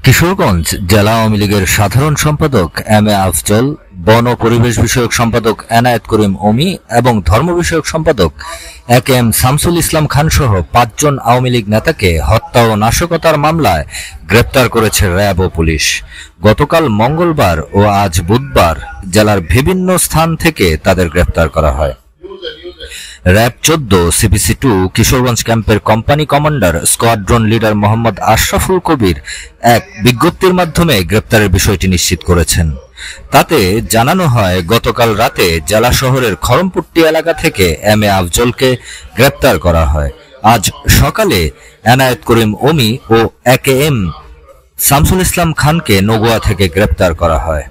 কিশোরগঞ্জ জেলা আওয়ামী লীগের সাধারণ সম্পাদক এম এ আফজল, বন ও পরিবেশ বিষয়ক সম্পাদক এনায়েত করিম অমি এবং ধর্ম বিষয়ক সম্পাদক এ কে এম শামসুল ইসলাম খান সহ ৫ জন আওয়ামী লীগ নেতাকে হত্যা ও নাশকতার মামলায় গ্রেপ্তার করেছে র্যাব ও পুলিশ। গতকাল মঙ্গলবার ও আজ বুধবার জেলার বিভিন্ন স্থান থেকে তাদের গ্রেপ্তার করা হয়। র্যাব ১৪ সিপিসি 2 কিশোরগঞ্জ ক্যাম্পের company commander squadron leader Mohammad Ashraful Kabir এক বিজ্ঞপ্তির মাধ্যমে গ্রেপ্তারের বিষয়টি নিশ্চিত করেছেন। তাতে জানানো হয়, গতকাল রাতে জেলা শহরের খড়মপট্টি এলাকা থেকে এম এ আফজলকে গ্রেপ্তার করা হয়। আজ সকালে এনায়েত করিম অমি ও এ কে এম শামসুল ইসলাম খানকে নগুয়া থেকে গ্রেপ্তার করা হয়।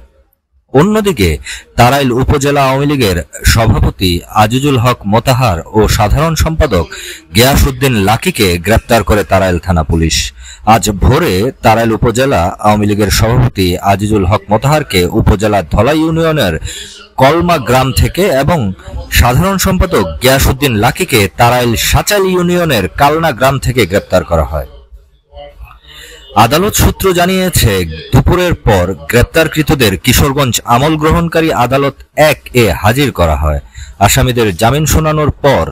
অন্যদিকে তারাইল উপজেলা আওয়ামী লীগের সভাপতি আজিজুল হক মোতাহার ও সাধারণ সম্পাদক গিয়াসউদ্দিন লাকিকে গ্রেপ্তার করে তারাইল থানা পুলিশ। আজ ভোরে তারাইল উপজেলা আওয়ামী লীগের সভাপতি আজিজুল হক মোতাহারকে উপজেলার ধলাই ইউনিয়নের কলমা গ্রাম থেকে এবং সাধারণ সম্পাদক গিয়াসউদ্দিন লাকিকে তারাইল সাচাইল ইউনিয়নের কালনা গ্রাম থেকে গ্রেপ্তার করা হয়। আদালত সূত্র জানিয়েছে, দুপুরের পর গ্রেপ্তারকৃতদের কিশোরগঞ্জ আমল গ্রহণকারী আদালত ১-এ হাজির করা হয়। আসামিদের জামিন শুনানোর পর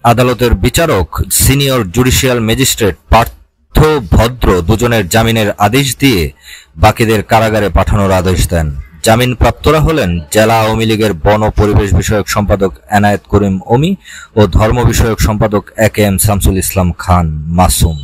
আদালতের বিচারক সিনিয়র জুডিশিয়াল ম্যাজিস্ট্রেট পার্থ ভদ্র দুজনের জামিনের আদেশ দিয়ে বাকিদের কারাগারে পাঠানোর আদেশ দেন। জামিনপ্রাপ্তরা হলেন জেলা আওয়ামী লীগের বন ও পরিবেশ বিষয়ক সম্পাদক এনায়েত করিম অমি ও ধর্ম বিষয়ক সম্পাদক এ কে এম শামসুল ইসলাম খান মাসুম।